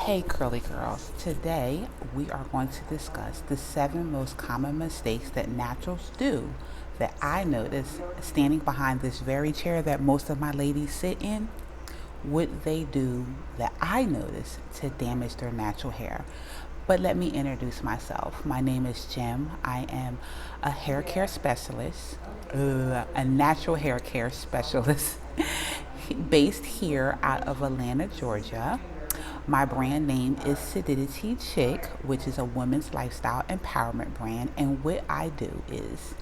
Hey curly girls, today we are going to discuss the 7 most common mistakes that naturals do that I notice standing behind this very chair that most of my ladies sit in. What they do that I notice to damage their natural hair. But let me introduce myself. My name is Jim. I am a hair care specialist, a natural hair care specialist based here out of Atlanta, Georgia. My brand name is Sedidity Chick, which is a women's lifestyle empowerment brand. And what I do is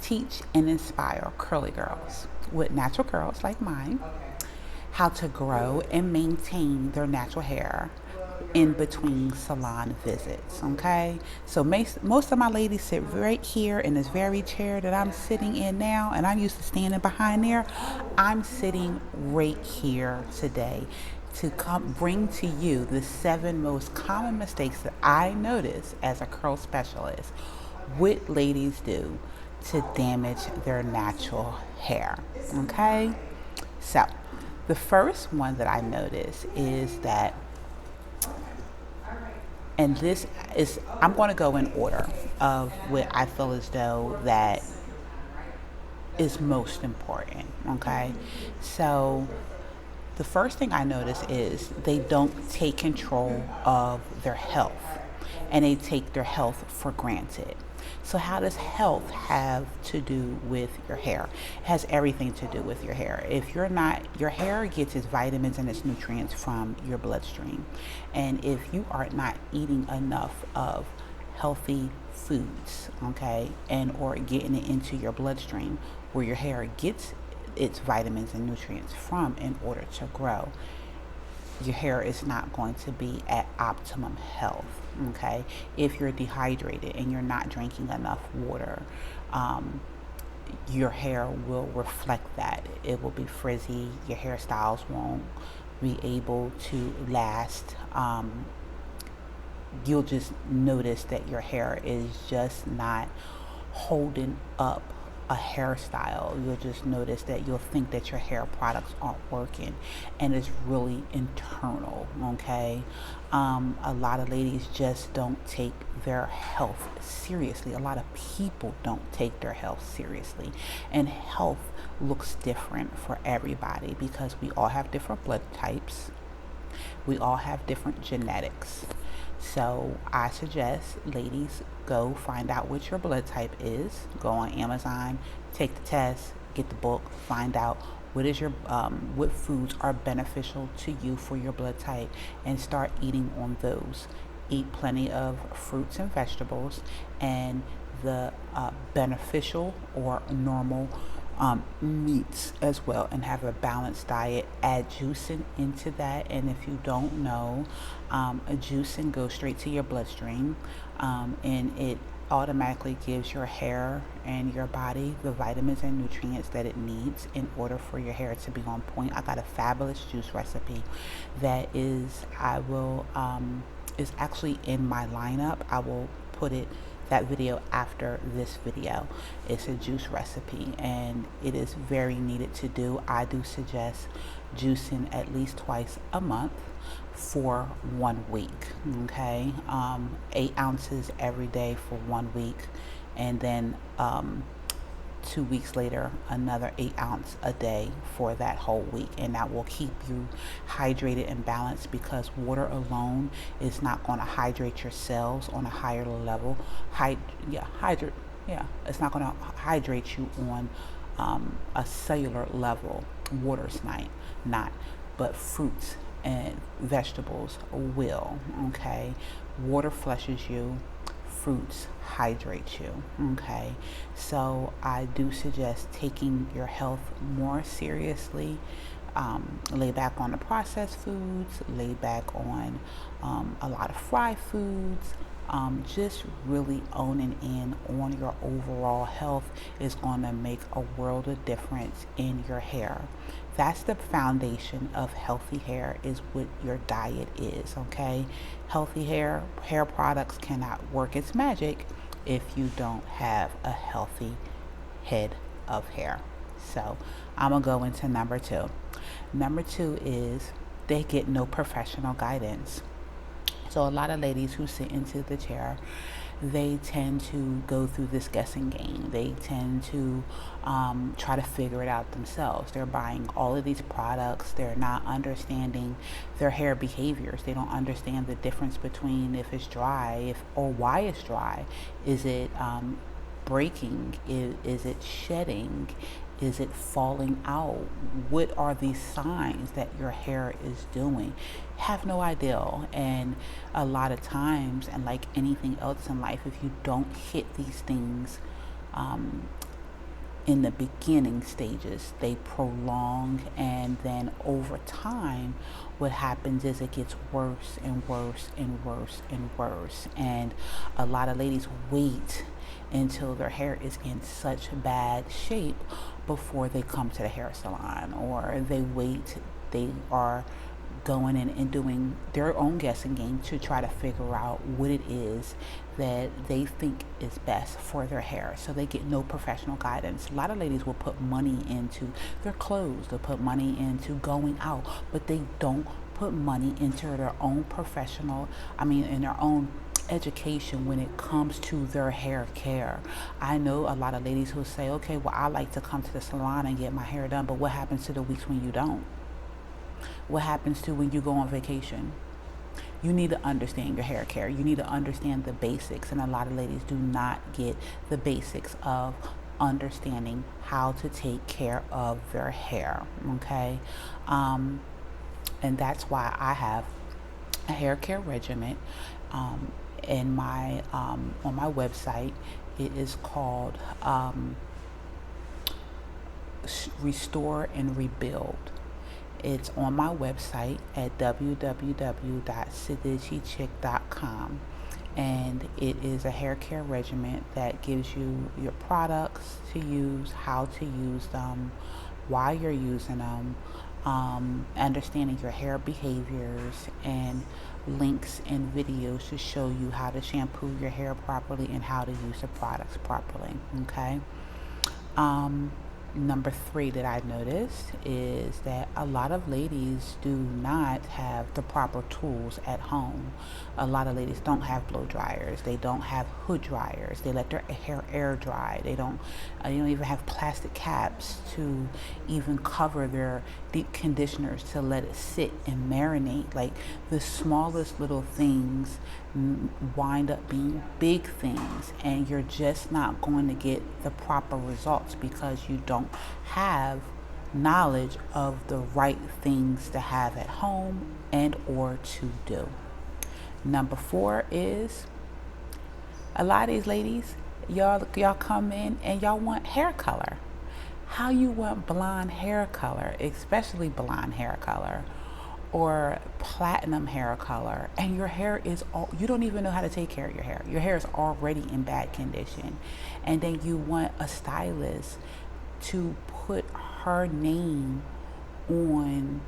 teach and inspire curly girls with natural curls like mine how to grow and maintain their natural hair in between salon visits. Okay, so most of my ladies sit right here in this very chair that I'm sitting in now, and I'm used to standing behind there. I'm sitting right here today to come bring to you the 7 most common mistakes that I notice as a curl specialist. What ladies do to damage their natural hair. Okay, so the first one that I notice is that, and this is, I'm going to go in order of what I feel as though that is most important. Okay, so the first thing I notice is they don't take control of their health, and they take their health for granted. So, how does health have to do with your hair? It has everything to do with your hair. If you're not, your hair gets its vitamins and its nutrients from your bloodstream. And if you are not eating enough of healthy foods, okay, and or getting it into your bloodstream where your hair gets its vitamins and nutrients from in order to grow, your hair is not going to be at optimum health. Okay, if you're dehydrated and you're not drinking enough water, your hair will reflect that. It will be frizzy. Your hairstyles won't be able to last. You'll just notice that your hair is just not holding up a hairstyle. You'll just notice that you'll think that your hair products aren't working, and it's really internal. Okay, a lot of ladies just don't take their health seriously. A lot of people don't take their health seriously, and health looks different for everybody because we all have different blood types, we all have different genetics. So I suggest ladies go find out what your blood type is. Go on Amazon, take the test, get the book, find out what foods are beneficial to you for your blood type, and start eating on those. Eat plenty of fruits and vegetables, and the beneficial or normal meats as well, and have a balanced diet. Add juicing into that, and if you don't know, a juicing goes straight to your bloodstream, and it automatically gives your hair and your body the vitamins and nutrients that it needs in order for your hair to be on point. I got a fabulous juice recipe that is actually in my lineup. I will put that video after this video. It's a juice recipe, and it is very needed to do. I do suggest juicing at least twice a month for 1 week. Okay, 8 ounces every day for 1 week, and then 2 weeks later another 8 ounce a day for that whole week, and that will keep you hydrated and balanced, because water alone is not going to hydrate your cells on a higher level. It's not going to hydrate you on a cellular level. Water's not, but fruits and vegetables will. Okay, water flushes you, fruits hydrate you. Okay, so I do suggest taking your health more seriously. Lay back on the processed foods, lay back on a lot of fried foods. Just really owning in on your overall health is going to make a world of difference in your hair. That's the foundation of healthy hair, is what your diet is. Okay, healthy hair products cannot work its magic if you don't have a healthy head of hair. So I'm gonna go into number two. Number two is they get no professional guidance. So a lot of ladies who sit into the chair, they tend to go through this guessing game. They tend to try to figure it out themselves. They're buying all of these products. They're not understanding their hair behaviors. They don't understand the difference between if it's dry, or why it's dry. Is it breaking? Is it shedding? Is it falling out? What are these signs that your hair is doing? Have no idea. And a lot of times, and like anything else in life, if you don't hit these things in the beginning stages, they prolong, and then over time what happens is it gets worse and worse and worse and worse. And a lot of ladies wait until their hair is in such bad shape before they come to the hair salon, or they are going in and doing their own guessing game to try to figure out what it is that they think is best for their hair. So they get no professional guidance. A lot of ladies will put money into their clothes, they'll put money into going out, but they don't put money into their own in their own education when it comes to their hair care. I know a lot of ladies who say, okay, well, I like to come to the salon and get my hair done, but what happens to the weeks when you don't? What happens to when you go on vacation? You need to understand your hair care. You need to understand the basics, and a lot of ladies do not get the basics of understanding how to take care of their hair, okay? And that's why I have a hair care regimen in my on my website. It is called Restore and Rebuild. It's on my website at www.sidichichick.com, and it is a hair care regimen that gives you your products to use, how to use them, why you're using them, understanding your hair behaviors, and links and videos to show you how to shampoo your hair properly and how to use the products properly. Okay. Number 3 that I noticed is that a lot of ladies do not have the proper tools at home. A lot of ladies don't have blow dryers. They don't have hood dryers. They let their hair air dry. They don't even have plastic caps to even cover their deep conditioners to let it sit and marinate. Like, the smallest little things wind up being big things, and you're just not going to get the proper results because you don't have knowledge of the right things to have at home and or to do. Number 4 is a lot of these ladies, y'all come in and y'all want hair color. How you want blonde hair color, especially blonde hair color, or platinum hair color, and your hair is you don't even know how to take care of your hair. Your hair is already in bad condition, and then you want a stylist to put her name on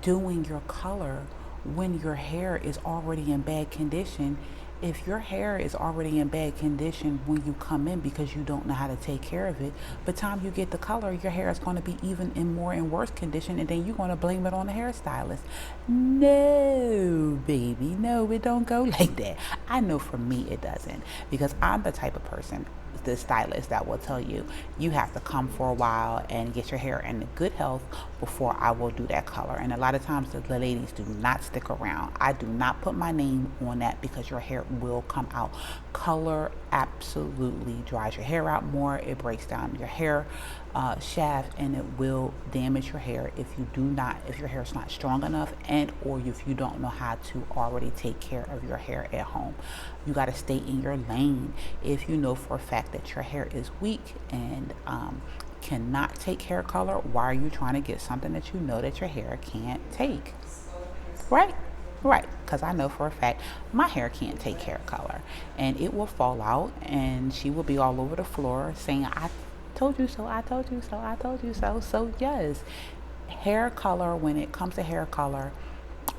doing your color when your hair is already in bad condition. If your hair is already in bad condition when you come in because you don't know how to take care of it, by the time you get the color, your hair is going to be even in worse condition, and then you're going to blame it on the hairstylist. No, baby, no, it don't go like that. I know for me it doesn't, because I'm the type of person, the stylist, that will tell you you have to come for a while and get your hair in good health before I will do that color. And a lot of times the ladies do not stick around. I do not put my name on that because your hair will come out. Color absolutely dries your hair out more. It breaks down your hair shaft, and it will damage your hair if your hair is not strong enough, and or if you don't know how to already take care of your hair at home. You got to stay in your lane. If you know for a fact that your hair is weak and cannot take hair color, why are you trying to get something that you know that your hair can't take? Right, because I know for a fact my hair can't take hair color, and it will fall out, and she will be all over the floor saying, I told you so, I told you so, I told you so. So yes, hair color, when it comes to hair color,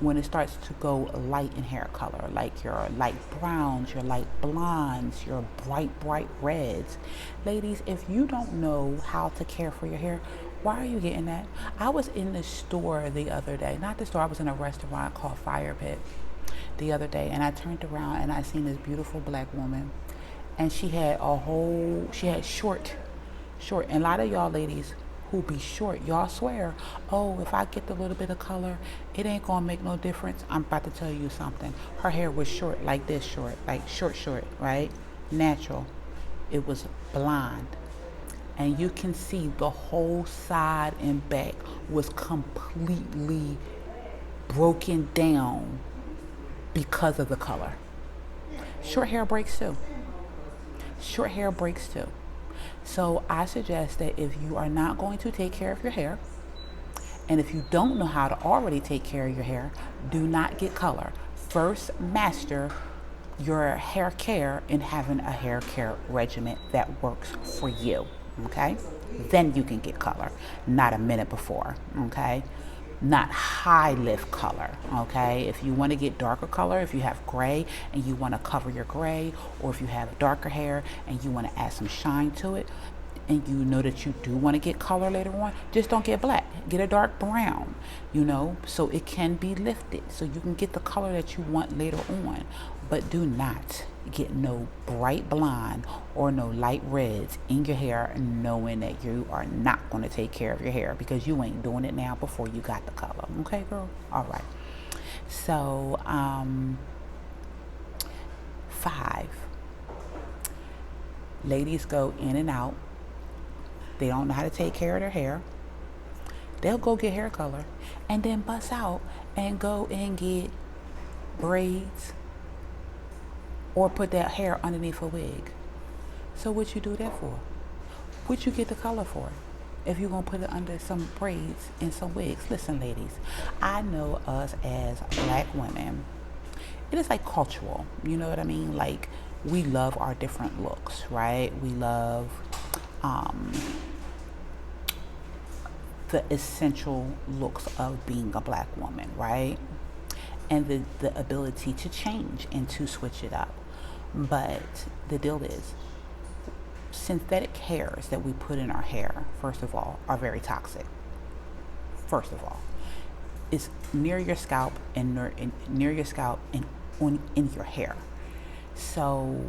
when it starts to go light in hair color, like your light browns, your light blondes, your bright reds. Ladies, if you don't know how to care for your hair, why are you getting that? I was in the store the other day, not the store, I was in a restaurant called Fire Pit, the other day, and I turned around and I seen this beautiful black woman, and she had short. And a lot of y'all ladies who be short, y'all swear, oh, if I get a little bit of color, it ain't gonna make no difference. I'm about to tell you something. Her hair was short, like this short, like short, right? Natural. It was blonde. And you can see the whole side and back was completely broken down because of the color. Short hair breaks too. Short hair breaks too. So I suggest that if you are not going to take care of your hair, and if you don't know how to already take care of your hair, do not get color. First, master your hair care and having a hair care regimen that works for you, okay? Then you can get color, not a minute before, okay? Not high lift color, okay? If you want to get darker color, if you have gray and you want to cover your gray, or if you have darker hair and you want to add some shine to it, and you know that you do want to get color later on, just don't get black. Get a dark brown, so it can be lifted, so you can get the color that you want later on. But do not get no bright blonde or no light reds in your hair knowing that you are not going to take care of your hair, because you ain't doing it now before you got the color. Okay, girl? All right. So, 5. Ladies go in and out. They don't know how to take care of their hair. They'll go get hair color and then bust out and go and get braids or put that hair underneath a wig. So what you do that for? What you get the color for? If you're going to put it under some braids and some wigs. Listen, ladies, I know us as black women, it is like cultural. You know what I mean? Like, we love our different looks, right? We love the essential looks of being a black woman, right? And the ability to change and to switch it up. But the deal is, synthetic hairs that we put in our hair, first of all, are very toxic. First of all, it's near your scalp and near your scalp and in your hair. So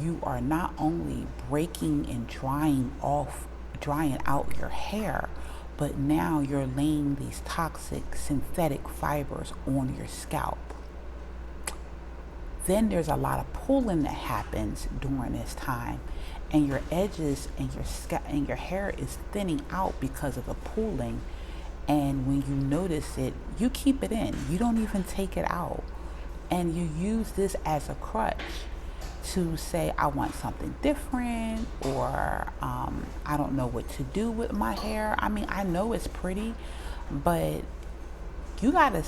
you are not only breaking and drying out your hair, but now you're laying these toxic synthetic fibers on your scalp. Then there's a lot of pulling that happens during this time, and your edges and your scalp and your hair is thinning out because of the pulling. And when you notice it, you keep it in. You don't even take it out, and you use this as a crutch to say, I want something different, or I don't know what to do with my hair. I mean, I know it's pretty, but you gotta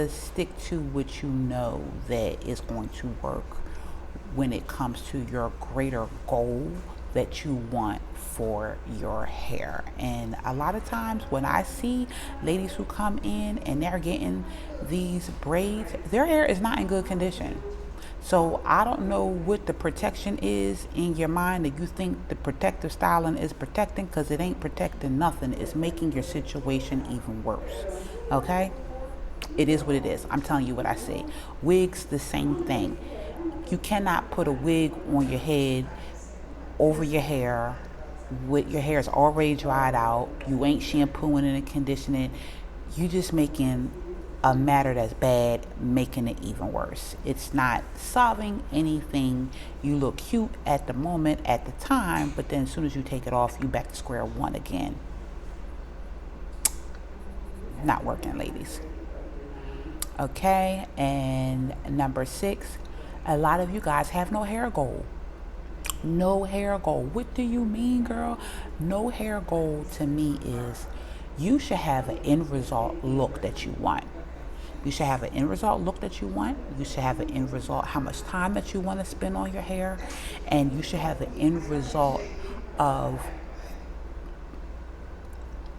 stick to what you know that is going to work when it comes to your greater goal that you want for your hair. And a lot of times when I see ladies who come in and they're getting these braids, their hair is not in good condition. So I don't know what the protection is in your mind that you think the protective styling is protecting, because it ain't protecting nothing. It's making your situation even worse. Okay? It is what it is. I'm telling you what I see. Wigs, the same thing. You cannot put a wig on your head over your hair with your hair is already dried out. You ain't shampooing and conditioning. You just making a matter that's bad, making it even worse. It's not solving anything. You look cute at the moment, at the time, but then as soon as you take it off, you back to square one again. Not working, ladies. Okay, and number 6, a lot of you guys have no hair goal. No hair goal. What do you mean, girl? No hair goal to me is you should have an end result look that you want. You should have an end result look that you want. You should have an end result how much time that you want to spend on your hair. And you should have an end result of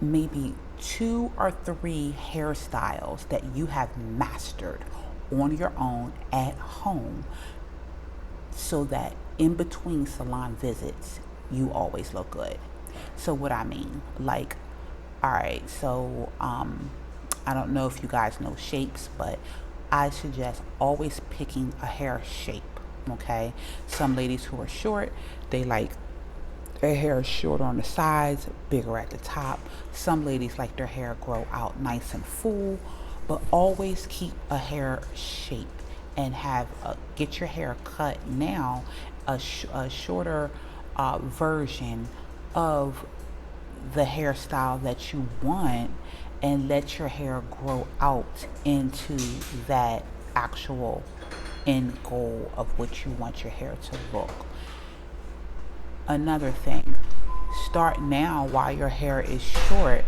maybe 2 or 3 hairstyles that you have mastered on your own at home, so that in between salon visits, you always look good. So what I mean, like, all right, so I don't know if you guys know shapes, but I suggest always picking a hair shape. Okay, some ladies who are short, they like their hair is short on the sides, bigger at the top. Some ladies like their hair grow out nice and full, but always keep a hair shape and get your hair cut now, a shorter version of the hairstyle that you want, and let your hair grow out into that actual end goal of what you want your hair to look. Another thing, start now while your hair is short,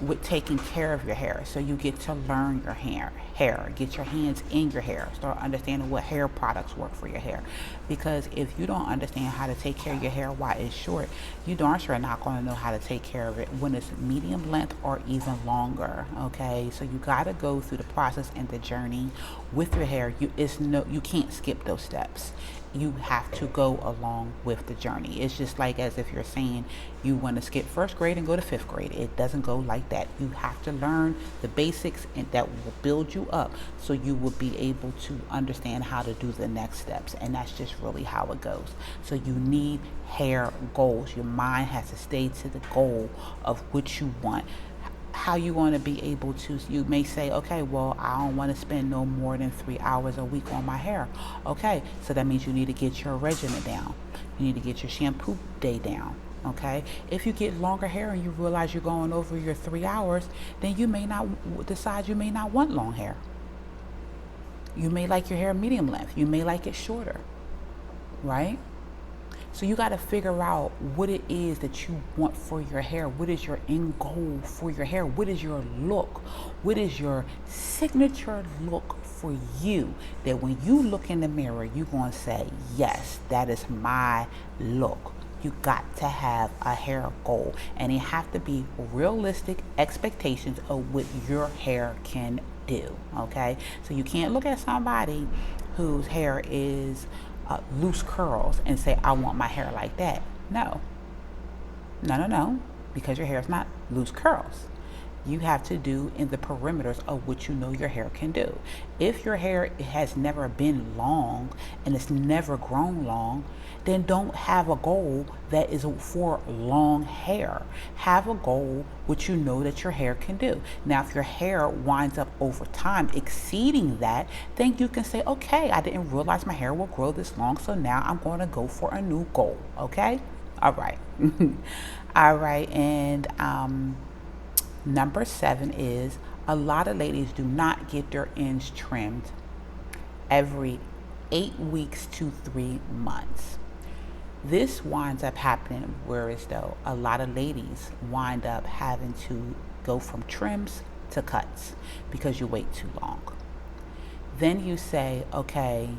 with taking care of your hair. So you get to learn your hair, get your hands in your hair, start understanding what hair products work for your hair. Because if you don't understand how to take care of your hair while it's short, you darn sure not going to know how to take care of it when it's medium length or even longer. Okay, so you got to go through the process and the journey with your hair. You can't skip those steps. You have to go along with the journey. It's just like as if you're saying you want to skip first grade and go to fifth grade. It doesn't go like that. You have to learn the basics, and that will build you up so you will be able to understand how to do the next steps. And that's just really how it goes. So you need hair goals. Your mind has to stay to the goal of what you want. How you want to be able to, you may say, okay, well, I don't want to spend no more than 3 hours a week on my hair. Okay, so that means you need to get your regimen down. You need to get your shampoo day down. Okay, if you get longer hair and you realize you're going over your 3 hours, then you may not decide you may not want long hair. You may like your hair medium length. You may like it shorter, right? So you got to figure out what it is that you want for your hair. What is your end goal for your hair? What is your look? What is your signature look for you? That when you look in the mirror, you're going to say, yes, that is my look. You got to have a hair goal, and it have to be realistic expectations of what your hair can do. Okay, so you can't look at somebody whose hair is loose curls and say, I want my hair like that. No, because your hair is not loose curls. You have to do in the perimeters of what you know your hair can do. If your hair has never been long and it's never grown long, then don't have a goal that is for long hair. Have a goal which you know that your hair can do. Now, if your hair winds up over time exceeding that, then you can say, okay, I didn't realize my hair will grow this long, so now I'm going to go for a new goal. Okay? All right. All right. And number 7 is a lot of ladies do not get their ends trimmed every 8 weeks to 3 months. This winds up happening whereas though a lot of ladies wind up having to go from trims to cuts because you wait too long. Then you say, okay,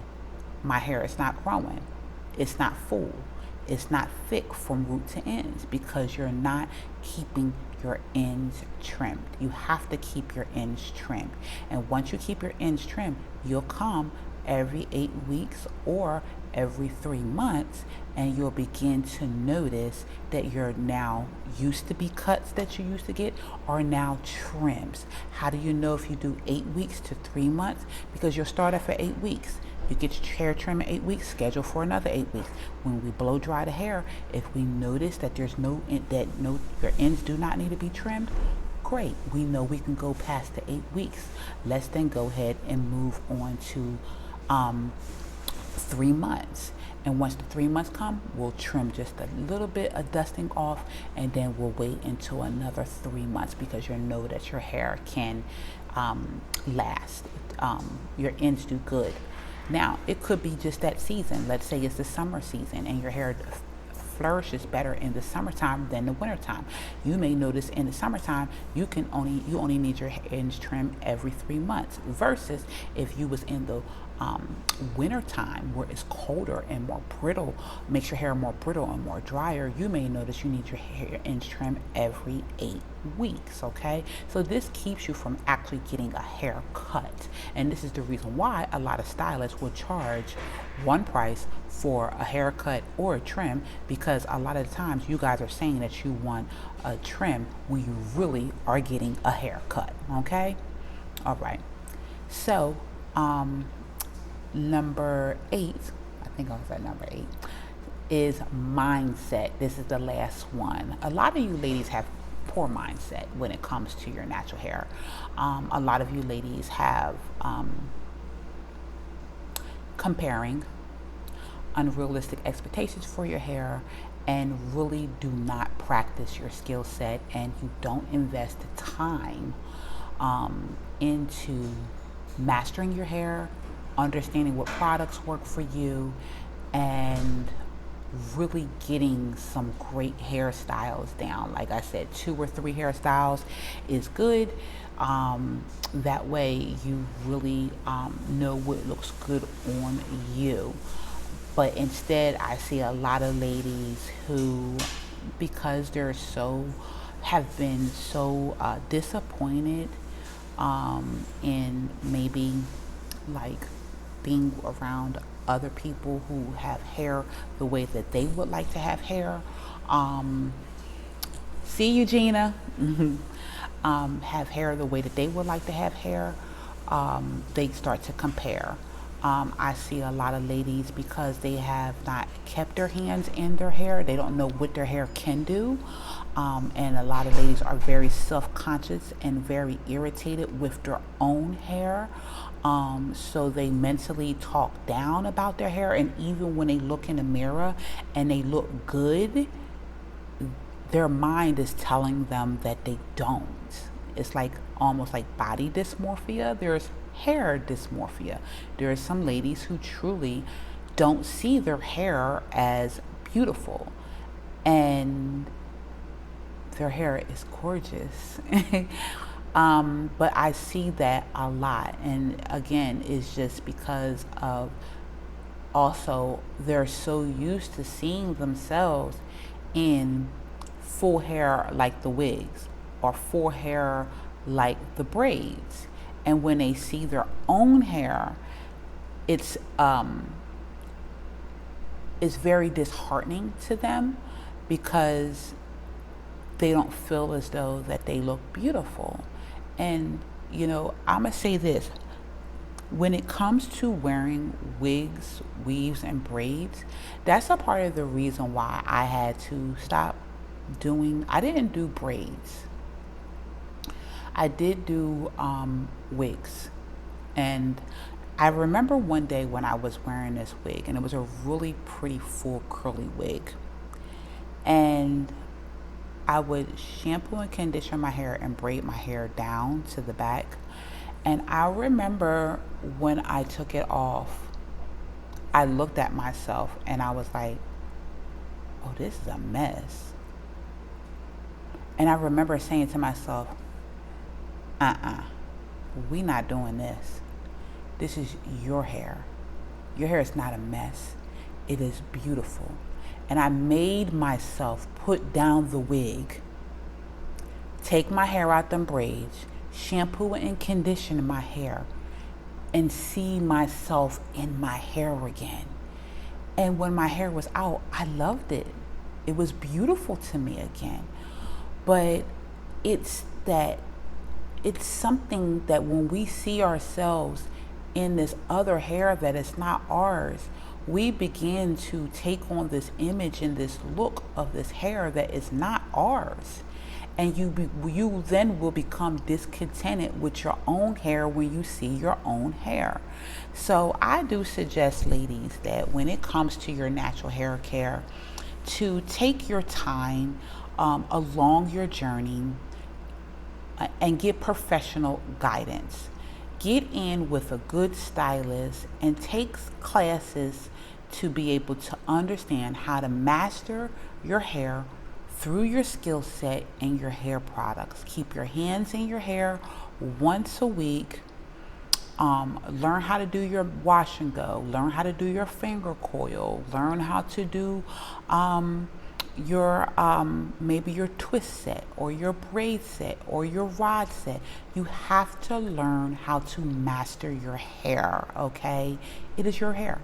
my hair is not growing. It's not full. It's not thick from root to ends because you're not keeping your ends trimmed. You have to keep your ends trimmed. And once you keep your ends trimmed, you'll come every 8 weeks or every 3 months, and you'll begin to notice that you're now used to be cuts that you used to get are now trims. How do you know if you do 8 weeks to 3 months? Because you'll start off for 8 weeks. You get your hair trimmed in 8 weeks, schedule for another 8 weeks. When we blow dry the hair, if we notice that your ends do not need to be trimmed, great. We know we can go past the 8 weeks. Let's then go ahead and move on to 3 months. And once the 3 months come, we'll trim just a little bit of dusting off, and then we'll wait until another 3 months because you know that your hair can last. Your ends do good. Now, it could be just that season. Let's say it's the summer season and your hair flourishes better in the summertime than the wintertime. You may notice in the summertime you only need your ends trimmed every 3 months, versus if you was in the winter time where it's colder and more brittle, makes your hair more brittle and more drier, you may notice you need your hair ends trimmed every 8 weeks. Okay, so this keeps you from actually getting a haircut, and this is the reason why a lot of stylists will charge one price for a haircut or a trim, because a lot of the times you guys are saying that you want a trim when you really are getting a haircut. Okay, all right. So, number 8, I think I was at number 8, is mindset. This is the last one. A lot of you ladies have poor mindset when it comes to your natural hair. A lot of you ladies have comparing unrealistic expectations for your hair and really do not practice your skill set, and you don't invest the time into mastering your hair, understanding what products work for you, and really getting some great hairstyles down. Like I said, 2 or 3 hairstyles is good. That way you really know what looks good on you. But instead, I see a lot of ladies who, because they're have been so disappointed in maybe like being around other people who have hair the way that they would like to have hair. See you, Gina. Have hair the way that they would like to have hair. They start to compare. I see a lot of ladies, because they have not kept their hands in their hair, they don't know what their hair can do. And a lot of ladies are very self-conscious and very irritated with their own hair. So they mentally talk down about their hair, and even when they look in the mirror and they look good, their mind is telling them that they don't. It's like almost like body dysmorphia. There's hair dysmorphia. There are some ladies who truly don't see their hair as beautiful, and their hair is gorgeous. But I see that a lot, and again, it's just because of also they're so used to seeing themselves in full hair like the wigs, or full hair like the braids, and when they see their own hair, it's very disheartening to them, because they don't feel as though that they look beautiful. And I'm gonna say this: when it comes to wearing wigs, weaves, and braids, that's a part of the reason why I had to stop I didn't do braids. I did do wigs. And I remember one day when I was wearing this wig, and it was a really pretty full curly wig. And I would shampoo and condition my hair and braid my hair down to the back. And I remember when I took it off, I looked at myself and I was like, oh, this is a mess. And I remember saying to myself, we not doing this. This is your hair. Your hair is not a mess. It is beautiful. And I made myself put down the wig, take my hair out them braids, shampoo and condition my hair, and see myself in my hair again. And when my hair was out, I loved it. It was beautiful to me again. But it's something that when we see ourselves in this other hair that is not ours, we begin to take on this image and this look of this hair that is not ours. And you then will become discontented with your own hair when you see your own hair. So I do suggest, ladies, that when it comes to your natural hair care, to take your time along your journey and get professional guidance. Get in with a good stylist and take classes to be able to understand how to master your hair through your skill set and your hair products. Keep your hands in your hair once a week. Learn how to do your wash and go. Learn how to do your finger coil. Learn how to do your maybe your twist set or your braid set or your rod set. You have to learn how to master your hair, okay? It is your hair.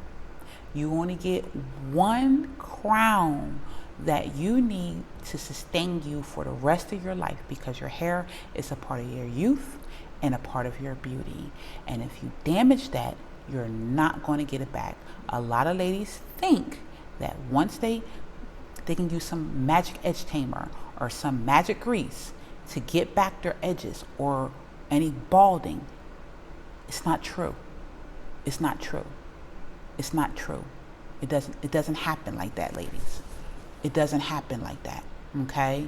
You only get one crown that you need to sustain you for the rest of your life, because your hair is a part of your youth, and a part of your beauty. And if you damage that, you're not going to get it back. A lot of ladies think that once they can use some magic edge tamer or some magic grease to get back their edges or any balding. It's not true. It's not true. It's not true. It doesn't happen like that, ladies. It doesn't happen like that. Okay?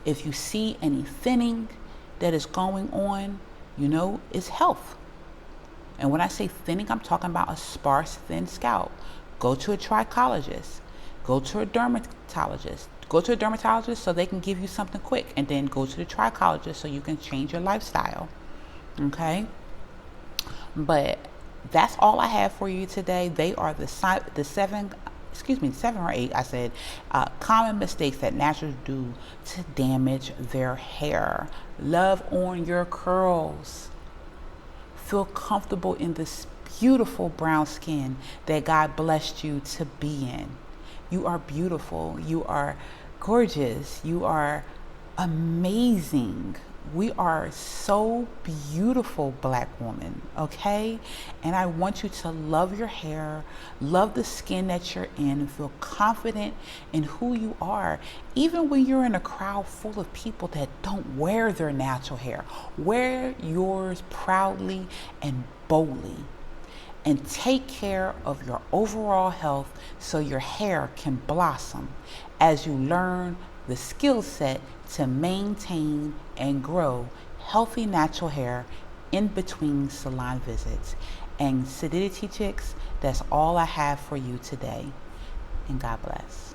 If you see any thinning that is going on, it's health. And when I say thinning, I'm talking about a sparse, thin scalp. Go to a trichologist. Go to a dermatologist. Go to a dermatologist so they can give you something quick, and then go to the trichologist so you can change your lifestyle. Okay? But that's all I have for you today. They are the 7 or 8, I said, common mistakes that naturals do to damage their hair. Love on your curls. Feel comfortable in this beautiful brown skin that God blessed you to be in. You are beautiful. You are gorgeous. You are amazing. We are so beautiful, Black woman, okay? And I want you to love your hair, love the skin that you're in, and feel confident in who you are. Even when you're in a crowd full of people that don't wear their natural hair, wear yours proudly and boldly. And take care of your overall health so your hair can blossom as you learn the skill set to maintain and grow healthy natural hair in between salon visits. And Sedidity Chicks, that's all I have for you today. And God bless.